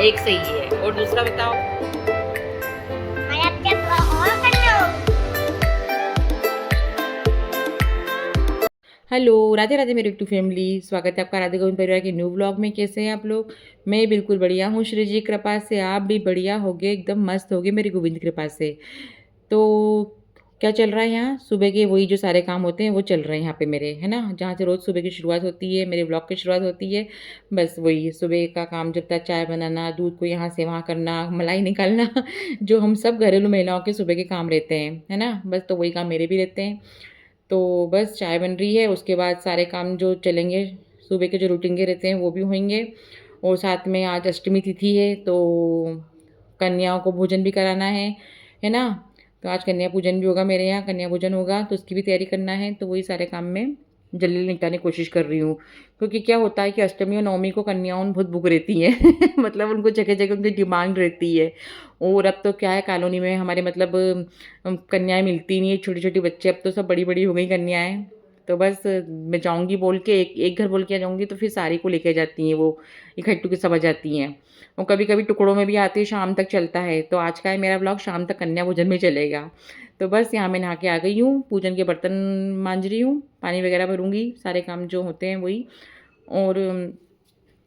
एक सही है और दूसरा बताओ। हेलो, राधे राधे मेरे यूट्यूब फैमिली। स्वागत है आपका राधे गोविंद परिवार के न्यू व्लॉग में। कैसे हैं आप लोग? मैं बिल्कुल बढ़िया हूँ, श्री जी की कृपा से। आप भी बढ़िया होगे, एकदम मस्त होगे मेरी गोविंद की कृपा से। तो क्या चल रहा है यहाँ? सुबह के वही जो सारे काम होते हैं वो चल रहे हैं यहाँ पे मेरे, है ना। जहाँ से रोज़ सुबह की शुरुआत होती है, मेरे व्लॉग की शुरुआत होती है। बस वही सुबह का काम चलता है, चाय बनाना, दूध को यहाँ से वहाँ करना, मलाई निकालना जो हम सब घरेलू महिलाओं के सुबह के काम रहते हैं, है ना। बस तो वही काम मेरे भी रहते हैं। तो बस चाय बन रही है, उसके बाद सारे काम जो चलेंगे, सुबह के जो रूटीन के रहते हैं वो भी होंगे। और साथ में आज अष्टमी तिथि है तो कन्याओं को भोजन भी कराना है ना। तो आज कन्या पूजन भी होगा, मेरे यहाँ कन्या पूजन होगा तो उसकी भी तैयारी करना है। तो वही सारे काम में जल्दी निपटाने की कोशिश कर रही हूँ। क्योंकि क्या होता है कि अष्टमी और नवमी को कन्याओं बहुत भूख रहती हैं मतलब उनको जगह जगह उनकी डिमांड रहती है। और अब तो क्या है, कॉलोनी में हमारे मतलब कन्याएं मिलती नहीं है, छोटी छोटी बच्चे, अब तो सब बड़ी बड़ी हो गई कन्याएं। तो बस मैं जाऊंगी बोल के, एक एक घर बोल के आ जाऊंगी तो फिर सारी को लेके जाती हैं, वो इकट्ठू के सब आ जाती हैं। और कभी कभी टुकड़ों में भी आती है, शाम तक चलता है। तो आज का है मेरा ब्लॉग शाम तक कन्या भोजन में चलेगा। तो बस यहाँ मैं नहा के आ गई हूँ, पूजन के बर्तन मांज रही हूँ, पानी वगैरह भरूंगी, सारे काम जो होते हैं वही। और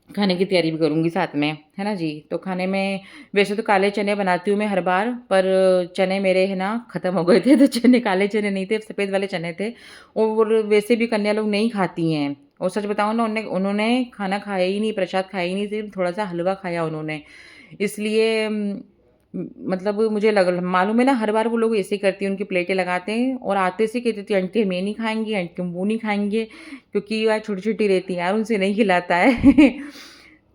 खाने की तैयारी भी करूँगी साथ में, है ना जी। तो खाने में वैसे तो काले चने बनाती हूँ मैं हर बार, पर चने मेरे है ना ख़त्म हो गए थे तो चने, काले चने नहीं थे, सफ़ेद वाले चने थे। और वैसे भी कन्या लोग नहीं खाती हैं। और सच बताऊँ ना, उन्होंने उन्होंने खाना खाया ही नहीं, प्रसाद खाया ही नहीं, सिर्फ थोड़ा सा हलवा खाया उन्होंने। इसलिए मतलब मुझे लग मालूम है ना, हर बार वो लोग ऐसे ही करती हैं, उनकी प्लेटें लगाते हैं और आते से कहती थी आंटी हम ये नहीं खाएंगे, आंटी हम वो नहीं खाएंगे, क्योंकि यार छोटी छोटी रहती हैं यार, उनसे नहीं खिलाता है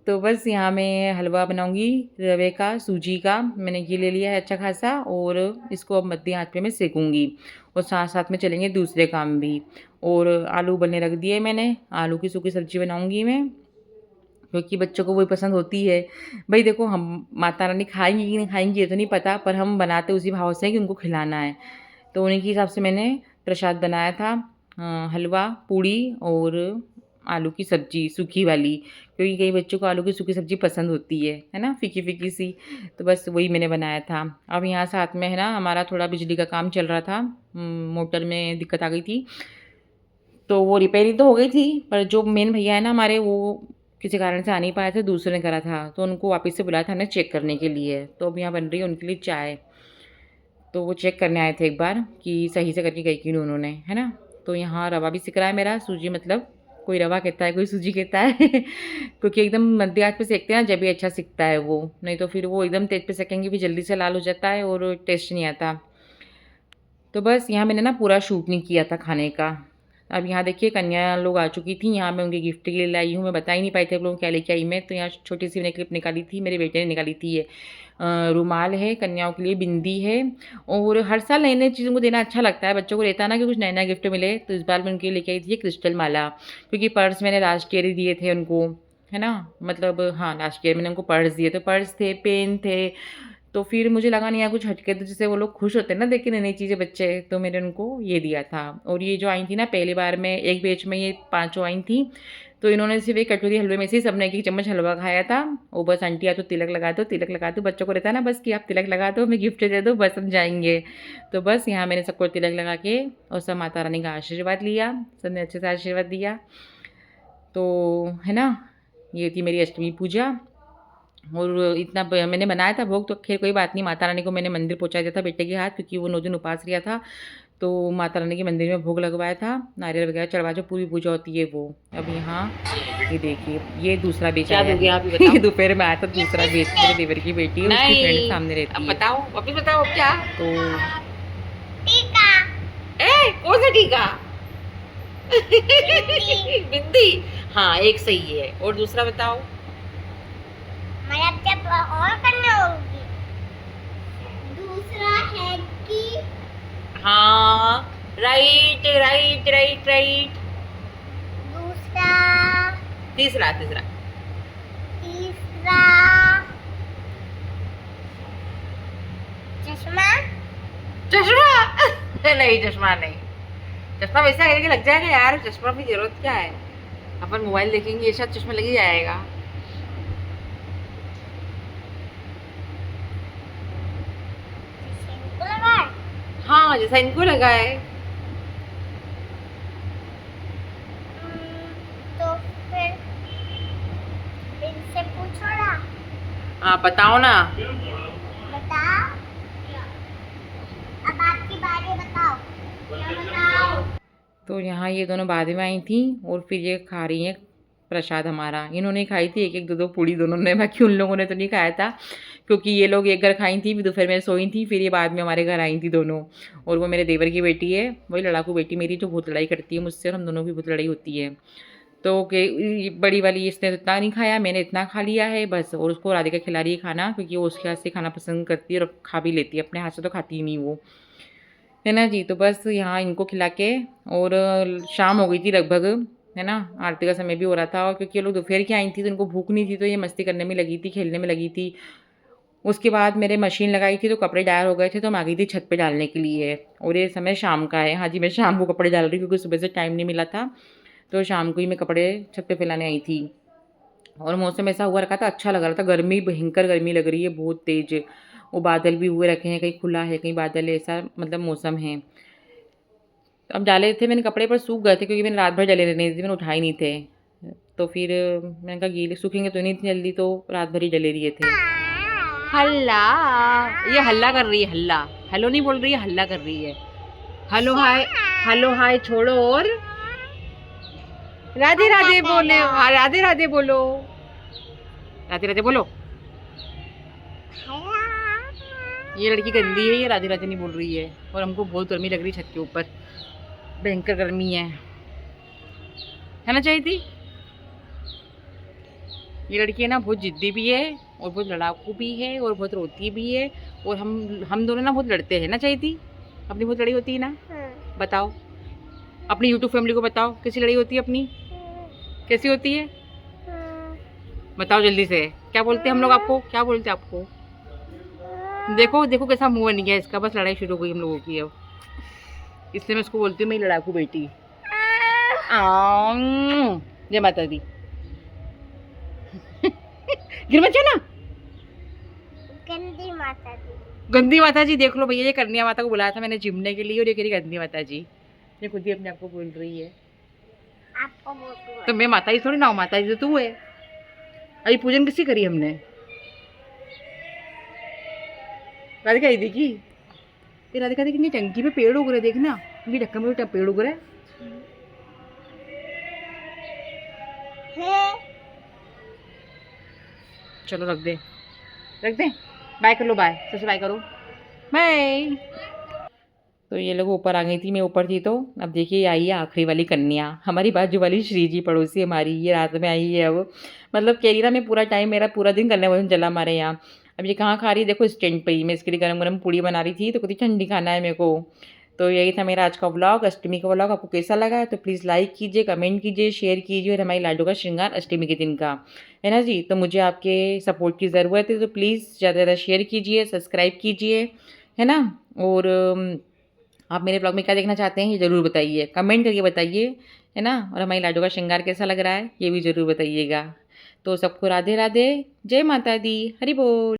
तो बस यहाँ मैं हलवा बनाऊंगी रवे का, सूजी का। मैंने घी ले लिया है अच्छा खासा, और इसको अब मध्य आंच पे मैं सेकूंगी। और साथ साथ में चलेंगे दूसरे काम भी। और आलू उबलने रख दिए मैंने, आलू की सूखी सब्जी बनाऊंगी मैं, क्योंकि बच्चों को वही पसंद होती है। भई देखो, हम माता रानी खाएँगी कि नहीं खाएँगी ये तो नहीं पता, पर हम बनाते उसी भाव से हैं कि उनको खिलाना है। तो उन्हीं के हिसाब से मैंने प्रसाद बनाया था, हलवा, पूड़ी और आलू की सब्ज़ी सूखी वाली, क्योंकि कई बच्चों को आलू की सूखी सब्ज़ी पसंद होती है ना, फीकी-फीकी सी। तो बस वही मैंने बनाया था। अब यहाँ साथ में है ना हमारा थोड़ा बिजली का काम चल रहा था, मोटर में दिक्कत आ गई थी। तो वो रिपेयरिंग तो हो गई थी, पर जो मेन भैया है ना हमारे, वो किसी कारण से आ नहीं पाए थे, दूसरे ने करा था, तो उनको वापस से बुलाया था हमने चेक करने के लिए। तो अब यहाँ बन रही है उनके लिए चाय। तो वो चेक करने आए थे एक बार कि सही से करके गई कि नहीं उन्होंने, है ना। तो यहाँ रवा भी सिक रहा है मेरा, सूजी मतलब कोई रवा कहता है कोई सूजी कहता है क्योंकि एकदम मध्य आँच पे सेकते हैं ना, जब भी अच्छा सिकता है वो, नहीं तो फिर वो एकदम तेज पे सेकेंगे फिर जल्दी से लाल हो जाता है और टेस्ट नहीं आता। तो बस यहाँ मैंने ना पूरा शूट नहीं किया था खाने का। अब यहाँ देखिए कन्या लोग आ चुकी थी, यहाँ मैं उनके गिफ्ट के लिए लाई हूँ। मैं बता ही नहीं पाई थी आप लोगों को क्या लेके आई मैं। तो यहाँ छोटी सी मैंने क्लिप निकाली थी, मेरे बेटे ने निकाली थी। ये रुमाल है कन्याओं के लिए, बिंदी है। और हर साल नई नई चीज़ों को देना अच्छा लगता है, बच्चों को रहता है ना कि कुछ नया नया गिफ्ट मिले। तो इस बार मैं उनके लिए लेके आई थी ये क्रिस्टल माला, क्योंकि पर्स मैंने लास्ट ईयर ही दिए थे उनको, है ना। मतलब हाँ, लास्ट ईयर मैंने उनको पर्स दिए थे, पर्स थे, पेन थे। तो फिर मुझे लगा नहीं यार कुछ हटके, तो जैसे वो लोग खुश होते हैं ना देख के नई नई चीज़ें बच्चे, तो मैंने उनको ये दिया था। और ये जो आई थी ना पहली बार में एक बैच में ये 5 आई थी, तो इन्होंने सिर्फ एक कटोरी हलवे में से ही सबने एक चम्मच हलवा खाया था। और बस आंटी या तो तिलक लगा दो, तिलक लगा दो, बच्चों को रहता है ना बस कि आप तिलक लगा दो, हमें गिफ्ट दे दो, बस हम जाएंगे। तो बस यहाँ मैंने सबको तिलक लगा के और सब माता रानी का आशीर्वाद लिया, सबने अच्छे से आशीर्वाद दिया। तो है ना, ये थी मेरी अष्टमी पूजा। और इतना मैंने बनाया था भोग, तो खैर कोई बात नहीं, माता रानी को मैंने मंदिर पहुंचा दिया था बेटे के हाथ, क्योंकि वो 9 दिन उपास किया था। तो माता रानी के मंदिर में भोग लगवाया था, नारियल वगैरह चढ़वा, जो पूरी पूजा होती है वो। अब यहाँ ये देखिए, ये दूसरा बेच आया है दोपहर में आया था दूसरा बेच, मेरे देवर की बेटी है, उसकी फ्रेंड सामने रहती है। बताओ अभी, बताओ क्या। तो कौन सा टीका बिंदी, हाँ एक सही है और दूसरा बताओ। और करना होगी, दूसरा है कि हाँ, राइट राइट राइट राइट। दूसरा, तीसरा तीसरा तीसरा चश्मा, चश्मा नहीं, चश्मा नहीं, चश्मा वैसा करके लग जाएगा यार, चश्मा की जरूरत क्या है, अपन मोबाइल देखेंगे ये शायद चश्मा लग ही जाएगा। हाँ जैसा इनको लगा है। तो फिर इनसे पूछो ना। हाँ बताओ ना। बताओ, अब आपकी बारी, बताओ। क्या बताओ? तो यहाँ ये दोनों बाद में आई थी और फिर ये खा रही हैं प्रसाद हमारा। इन्होंने खाई थी एक एक दो दो पूड़ी दोनों ने, बाकी उन लोगों ने तो नहीं खाया था क्योंकि ये लोग एक घर खाई थी, फिर दोपहर में सोई थी, फिर ये बाद में हमारे घर आई थी दोनों। और वो मेरे देवर की बेटी है, वही लड़ाकू बेटी मेरी, जो बहुत लड़ाई करती है मुझसे और हम दोनों की बहुत लड़ाई होती है। तो बड़ी वाली इसने तो इतना नहीं खाया, मैंने इतना खा लिया है बस। और उसको राधिका खिला रही है खाना क्योंकि वो उसके हाथ से खाना पसंद करती है और खा भी लेती है, अपने हाथ से तो खाती ही नहीं वो, है ना जी। तो बस यहाँ इनको खिला के और शाम हो गई थी लगभग, है ना, आरती का समय भी हो रहा था। और क्योंकि ये लोग दोपहर की आई थी तो इनको भूख नहीं थी, तो ये मस्ती करने में लगी थी, खेलने में लगी थी। उसके बाद मेरे मशीन लगाई थी तो कपड़े ड्रायर हो गए थे, तो मैं आ गई थी छत पे डालने के लिए। और ये समय शाम का है, हाँ जी, मैं शाम को कपड़े डाल रही हूँ क्योंकि सुबह से टाइम नहीं मिला था, तो शाम को ही मैं कपड़े छत पे फैलाने आई थी। और मौसम ऐसा हुआ रखा था, अच्छा लग रहा था। गर्मी, भयंकर गर्मी लग रही है, बहुत तेज़। वो बादल भी हुए रखे हैं, कहीं खुला है कहीं बादल है, ऐसा मतलब मौसम है। तो अब डाले थे मैंने कपड़े, पर सूख गए थे क्योंकि मैंने रात भर डले रहने थे, मैंने उठाए नहीं थे। तो फिर मैंने कहा गीले सूखेंगे तो नहीं इतनी जल्दी, तो रात भर ही डले रहे थे। हल्ला, ये हल्ला कर रही है, हल्ला। हेलो नहीं बोल रही है, हल्ला कर रही है। हेलो हाय, हेलो हाय छोड़ो और राधे राधे बोले, हाँ राधे राधे बोलो, राधे राधे बोलो। ये लड़की गंदी है, ये राधे राधे नहीं बोल रही है। और हमको बहुत गर्मी लग रही है छत के ऊपर, भयंकर गर्मी है ना चाहिए थी। ये लड़की है ना, बहुत जिद्दी भी है और बहुत लड़ाकू भी है और बहुत रोती भी है। और हम दोनों ना बहुत लड़ते हैं ना चाहिए थी, अपनी बहुत लड़ाई होती है ना। बताओ अपनी यूट्यूब फैमिली को, बताओ कैसी लड़ाई होती है अपनी, कैसी होती है, बताओ जल्दी से। क्या बोलते हैं हम लोग आपको, क्या बोलते हैं आपको? देखो देखो कैसा मुंह बन गया इसका, बस लड़ाई शुरू हो गई हम लोगों की अब। इसलिए मैं उसको बोलती हूँ मेरी लड़ाकू बेटी। जय माता दी। गिर मत जाना। गंदी माता दी। गंदी माता जी, देख लो भैया, ये कन्या माता को बुलाया था मैंने जिमने के लिए और ये कह रही गंदी माता जी। ये खुद ही अपने आप को बोल रही है। आपको बोलती तो मैं माता जी थोड़ी ना हूँ, माता जी तो तू है। अभी पूजन किसी करी हमने, राधिका दीदी की। ये राधिका दी कितनी टंकी पे पेड़ उग रहे, देखना इनकी ढक्कन में पेड़ उग रहा है। चलो रख दे, रख दे। बाय कर लो, बाय सबसे बाय करो, बाय। तो ये लोग ऊपर आ गई थी, मैं ऊपर थी। तो अब देखिए आई है आखिरी वाली कन्या, हमारी बाजू वाली श्री जी पड़ोसी हमारी, ये रात में आई है अब। मतलब कह रही ना मैं पूरा टाइम, मेरा पूरा दिन कन्या भोजन चला हमारे यहाँ। अब ये कहाँ खा रही है, देखो स्टैंड पे ही। मैं इसके लिए गरम गरम पूड़ी बना रही थी तो कहती ठंडी खाना है मेरे को। तो यही था मेरा आज का व्लॉग, अष्टमी का व्लॉग। आपको कैसा लगा तो प्लीज़ लाइक कीजिए, कमेंट कीजिए, शेयर कीजिए। और हमारी लाडो का श्रृंगार अष्टमी के दिन का, है ना जी। तो मुझे आपके सपोर्ट की ज़रूरत है, तो प्लीज़ ज़्यादा से ज़्यादा शेयर कीजिए, सब्सक्राइब कीजिए, है ना। और आप मेरे ब्लॉग में क्या देखना चाहते हैं ये ज़रूर बताइए, कमेंट करके बताइए, है ना। और हमारी लाडो का श्रृंगार कैसा लग रहा है ये भी ज़रूर बताइएगा। तो सबको राधे राधे, जय माता दी, हरि बोल।